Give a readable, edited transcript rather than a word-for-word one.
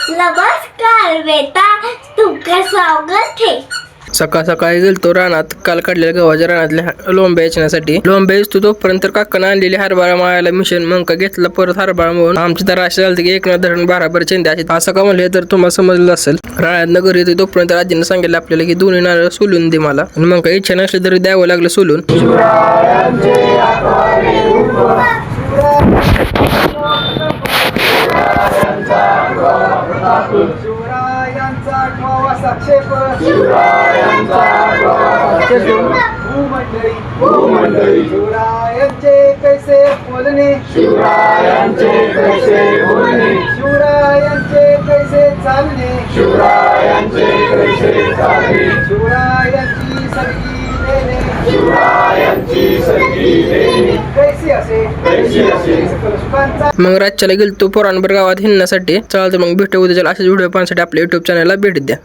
नमस्कार बेटा, तुमका स्वागत है। सकाळ सकाळी गेलतो रानात काल काढलेल्या गव्हाच्या रानातल्या लोंब्या वेचण्यासाठी. लोंब्या वेचतो तोपर्यंत काकानं आणलेली हरभरा माळायला मिशन मग घेतला परत हरभरा म्हणून. आमची तर अशी झाली की एक न धरण बाराभर चेंद्या अशी. असं का म्हणले तर तुम्हाला समजलं असेल. रानात घरी येतो तोपर्यंत आजीनं सांगितलं आपल्याला की दोन्ही नारळ सोलून दे मला. आणि मग काही इच्छा नसली तरी द्यावं लागलं सोलून. शिवरायांचा ठोवा साक्षेप, शिवरायांचा भूमंडळी, शिवरायांचे कैसे बोलणे, शिवरायांचे कैसे बोलणे, शिवरायांचे कैसे चालणे, शिवरायांचे कैसे चालणे, शिवरायांची सरगी देणे, शिवरायांची सरगी देणे, कैसी असे सकल सुखांचा. मग रातच्याला गेलतो पोरांबर गावात हिंडण्यासाठी. चालतं मग भेटू उद्याच्या अशाच व्हिडिओ पाहण्यासाठी आपल्या युट्यूब चॅनलला भेट द्या.